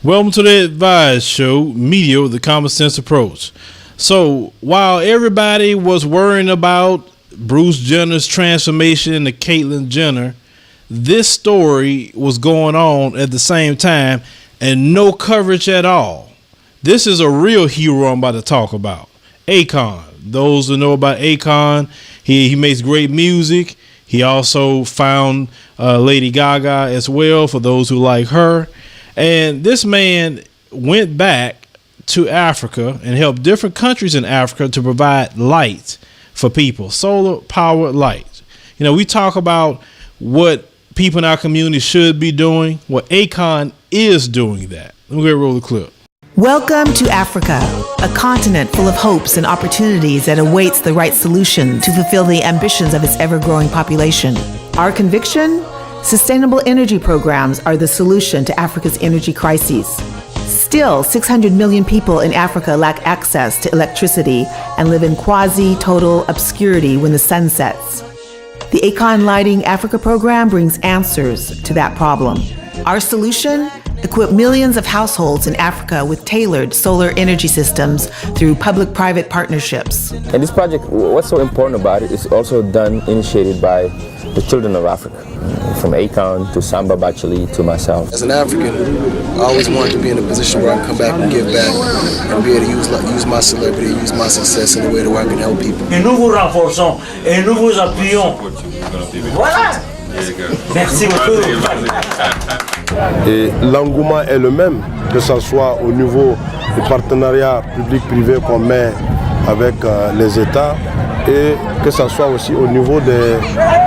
Welcome to the Advice Show, media with the common sense approach. So while everybody was worrying about Bruce Jenner's transformation into Caitlyn Jenner, this story was going on at the same time and no coverage at all. This is a real hero I'm about to talk about. Akon. Those who know about Akon, he makes great music. He also found Lady Gaga as well, for those who like her. And this man went back to Africa and helped different countries in Africa to provide light for people, solar powered light. You know, we talk about what people in our community should be doing. Well, Akon is doing that. Let me go roll the clip. Welcome to Africa, a continent full of hopes and opportunities that awaits the right solution to fulfill the ambitions of its ever-growing population. Our conviction? Sustainable energy programs are the solution to Africa's energy crises. Still, 600 million people in Africa lack access to electricity and live in quasi-total obscurity when the sun sets. The Akon Lighting Africa program brings answers to that problem. Our solution? Equip millions of households in Africa with tailored solar energy systems through public-private partnerships. And this project, what's so important about it, is also initiated by the children of Africa, from Akon to Samba Bacheli to myself. As an African, I always wanted to be in a position where I can come back and give back and be able to use my celebrity, use my success in a way where I can help people. Et nous vous renforçons et nous vous appuyons. Voilà. Merci beaucoup. Et l'engouement est le même, que ce soit au niveau du partenariat public-privé qu'on met avec les États et que ce soit aussi au niveau de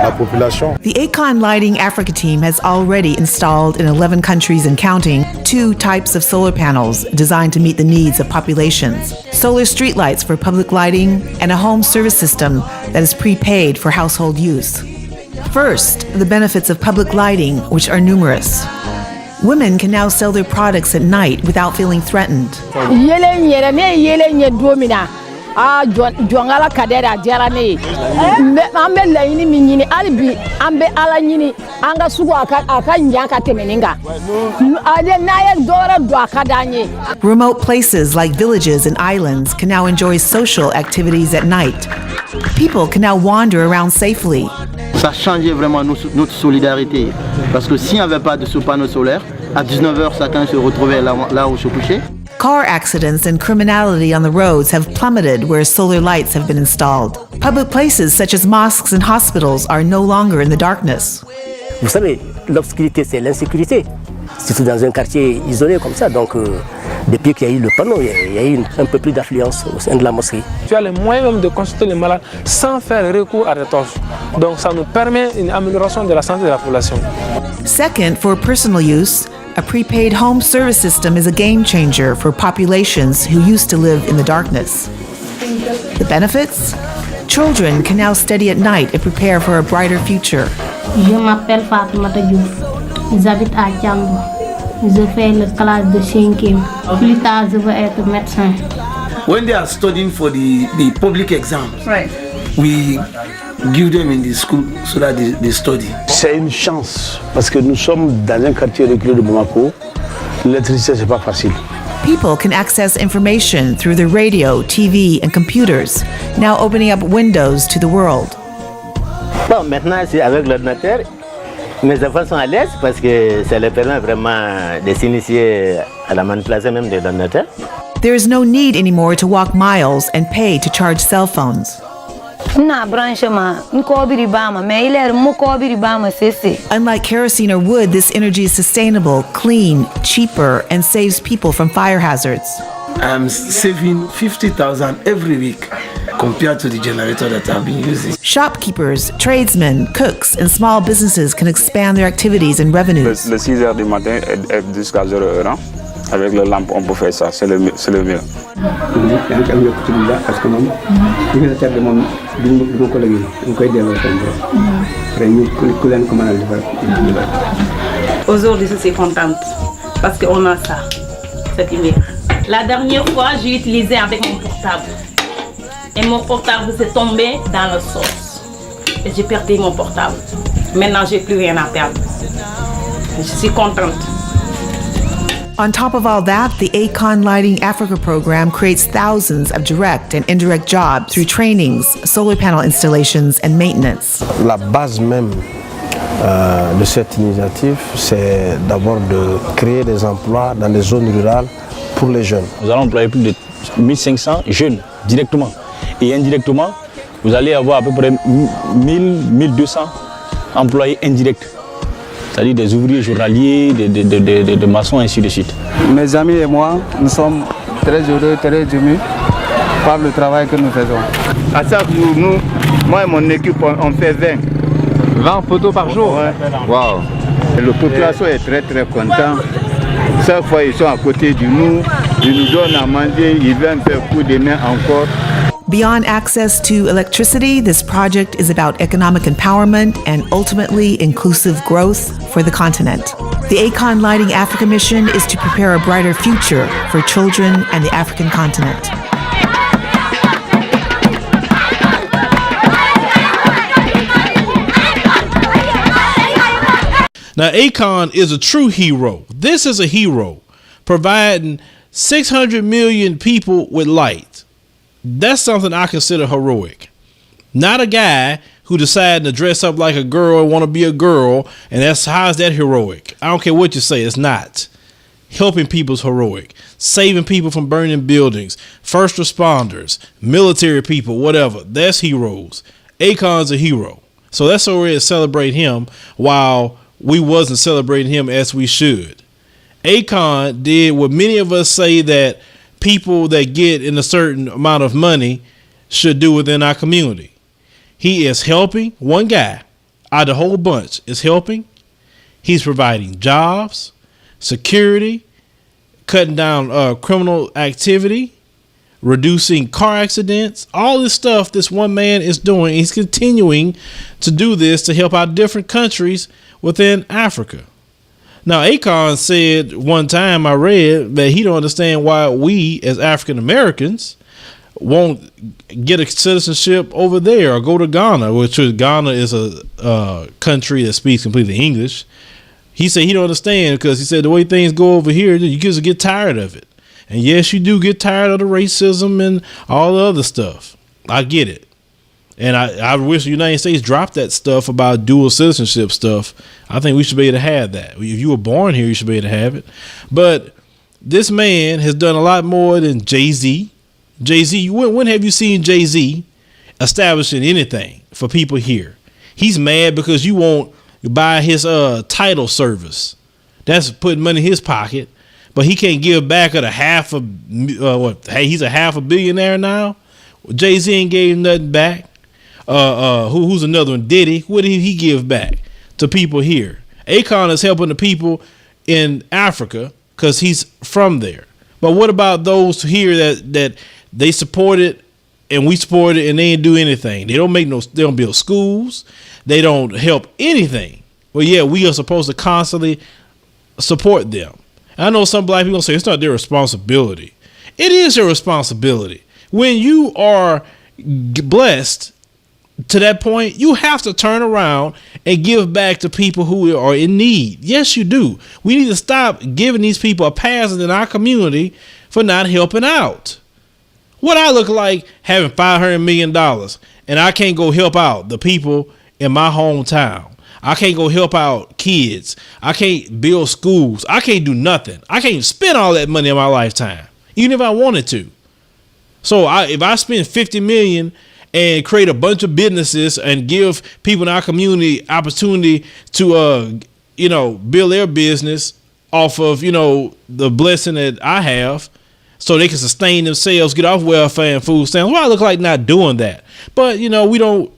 la population. The Akon Lighting Africa team has already installed in 11 countries and counting 2 types of solar panels designed to meet the needs of populations. Solar streetlights for public lighting and a home service system that is prepaid for household use. First, the benefits of public lighting, which are numerous. Women can now sell their products at night without feeling threatened. Remote places like villages and islands can now enjoy social activities at night. People can now wander around safely. Ça a changé vraiment notre solidarité. Parce que s'il n'y avait pas de ce panneau solaire, à 19h, chacun se retrouvait là où se couchait. Car accidents and criminality on the roads have plummeted where solar lights have been installed. Public places such as mosques and hospitals are no longer in the darkness. Vous savez, l'obscurité, c'est l'insécurité. Surtout dans un quartier isolé comme ça. Donc, depuis qu'il y a eu le panneau, il y a eu un peu plus d'affluence au sein de la mosquée. Tu as les moyens même de consulter les malades sans faire recours à des torches. Donc, ça nous permet une amélioration de la santé de la population. Second, for personal use, a prepaid home service system is a game changer for populations who used to live in the darkness. The benefits? Children can now study at night and prepare for a brighter future. Je m'appelle Fatoumata Diouf. J'habite à Djambo. Je fais la classe de 5e. Plus tard, je veux être médecin. When they are studying for the public exams, right, we give them in the school so that they study. C'est une chance parce que nous sommes dans un quartier reculé de Bamako. L'électricité, c'est pas facile. People can access information through the radio, TV, and computers, now opening up windows to the world. Bon, maintenant, c'est avec l'ordinateur. Mes enfants sont à l'aise parce que ça leur permet vraiment de s'initier à la manipulation même de l'ordinateur. There is no need anymore to walk miles and pay to charge cell phones. Unlike kerosene or wood, this energy is sustainable, clean, cheaper, and saves people from fire hazards. I'm saving 50,000 every week compared to the generator that I've been using. Shopkeepers, tradesmen, cooks, and small businesses can expand their activities and revenues. Le 6h du matin jusqu'à 0h, avec la lampe, on peut faire ça, c'est le mieux. Aujourd'hui, je suis contente parce qu'on a ça, cette lumière. La dernière fois, j'ai utilisé avec mon portable. Et mon portable s'est tombé dans la sauce. Et j'ai perdu mon portable. Maintenant, j'ai plus rien à perdre. Je suis contente. On top of all that, the Akon Lighting Africa program creates thousands of direct and indirect jobs through trainings, solar panel installations, and maintenance. La base même de cette initiative, c'est d'abord de créer des emplois dans les zones rurales pour les jeunes. Nous allons employer plus de 1500 jeunes directement. Et indirectement, vous allez avoir à peu près 1200 employés indirects. C'est-à-dire des ouvriers journaliers, des maçons, ainsi de suite. Mes amis et moi, nous sommes très heureux, très émus par le travail que nous faisons. À chaque jour, nous, moi et mon équipe, on fait 20 photos par jour. Ouais. Wow. Et la population est très très contente. Chaque fois, ils sont à côté de nous, ils nous donnent à manger, ils viennent faire coup de main encore. Beyond access to electricity, this project is about economic empowerment and ultimately inclusive growth for the continent. The Akon Lighting Africa mission is to prepare a brighter future for children and the African continent. Now, Akon is a true hero. This is a hero, providing 600 million people with light. That's something I consider heroic. Not a guy who decided to dress up like a girl and want to be a girl, and how is that heroic? I don't care what you say, it's not. Helping people's heroic. Saving people from burning buildings, first responders, military people, whatever. That's heroes. Akon's a hero. So that's why we're to celebrate him while we wasn't celebrating him as we should. Akon did what many of us say that people that get in a certain amount of money should do within our community. He is helping. One guy out of the whole bunch is helping. He's providing jobs, security, cutting down criminal activity, reducing car accidents, all this stuff this one man is doing. He's continuing to do this to help out different countries within Africa. Now, Akon said one time I read that he don't understand why we as African Americans won't get a citizenship over there or go to Ghana, which Ghana is a country that speaks completely English. He said he don't understand because he said the way things go over here, you just get tired of it. And yes, you do get tired of the racism and all the other stuff. I get it. And I wish the United States dropped that stuff about dual citizenship stuff. I think we should be able to have that. If you were born here, you should be able to have it. But this man has done a lot more than Jay-Z. Jay-Z, when have you seen Jay-Z establishing anything for people here? He's mad because you won't buy his title service. That's putting money in his pocket. But he can't give back at he's a half a billionaire now. Jay-Z ain't gave nothing back. Who's another one? Diddy. What did he give back to people here? Akon is helping the people in Africa because he's from there. But what about those here that they support it and we support it and they ain't do anything? They don't build schools. They don't help anything. Well, yeah, we are supposed to constantly support them. I know some black people say it's not their responsibility. It is your responsibility. When you are blessed to that point, you have to turn around and give back to people who are in need. Yes, you do. We need to stop giving these people a pass in our community for not helping out. What I look like having $500 million and I can't go help out the people in my hometown. I can't go help out kids. I can't build schools. I can't do nothing. I can't spend all that money in my lifetime, even if I wanted to. So if I spend $50 million and create a bunch of businesses and give people in our community opportunity to, build their business off of, the blessing that I have so they can sustain themselves, get off welfare and food stamps. Well, I look like not doing that. But, we don't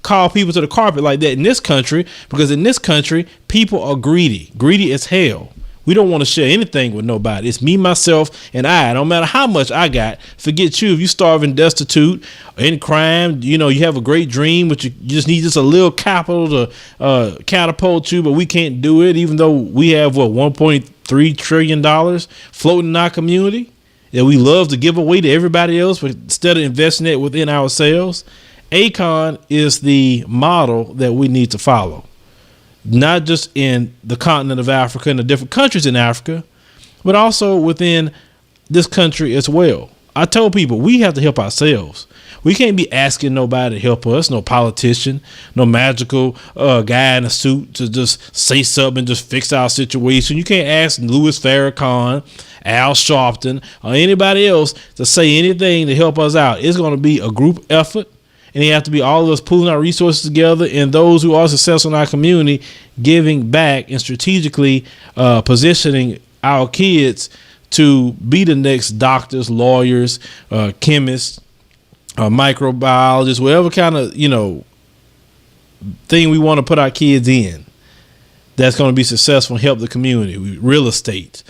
call people to the carpet like that in this country, because in this country, people are greedy as hell. We don't want to share anything with nobody. It's me, myself, and I. No matter how much I got, forget you. If you starving, destitute, in crime, you have a great dream, but you just need just a little capital to catapult you, but we can't do it, even though we have, $1.3 trillion floating in our community that we love to give away to everybody else, but instead of investing it within ourselves. Akon is the model that we need to follow. Not just in the continent of Africa and the different countries in Africa, but also within this country as well. I tell people we have to help ourselves. We can't be asking nobody to help us, no politician, no magical guy in a suit to just say something and just fix our situation. You can't ask Louis Farrakhan, Al Sharpton, or anybody else to say anything to help us out. It's going to be a group effort, and it have to be all of us pulling our resources together, and those who are successful in our community giving back and strategically positioning our kids to be the next doctors, lawyers, chemists, microbiologists, whatever kind of, thing we want to put our kids in that's going to be successful and help the community. Real estate,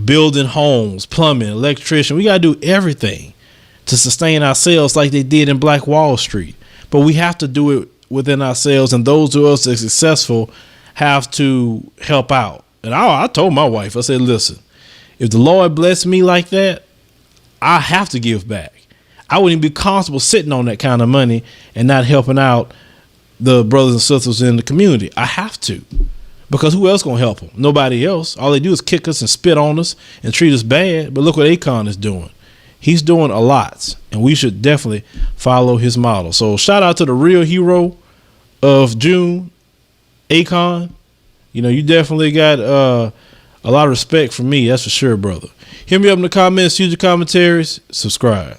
building homes, plumbing, electrician. We got to do everything to sustain ourselves like they did in Black Wall Street. But we have to do it within ourselves, and those of us that are successful have to help out. And I told my wife, I said, listen, if the Lord bless me like that, I have to give back. I wouldn't be comfortable sitting on that kind of money and not helping out the brothers and sisters in the community. I have to, because who else gonna help them? Nobody else. All they do is kick us and spit on us and treat us bad. But look what Akon is doing. He's doing a lot, and we should definitely follow his model. So shout out to the real hero of June, Akon. You definitely got a lot of respect from me. That's for sure, brother. Hit me up in the comments, use your commentaries, subscribe.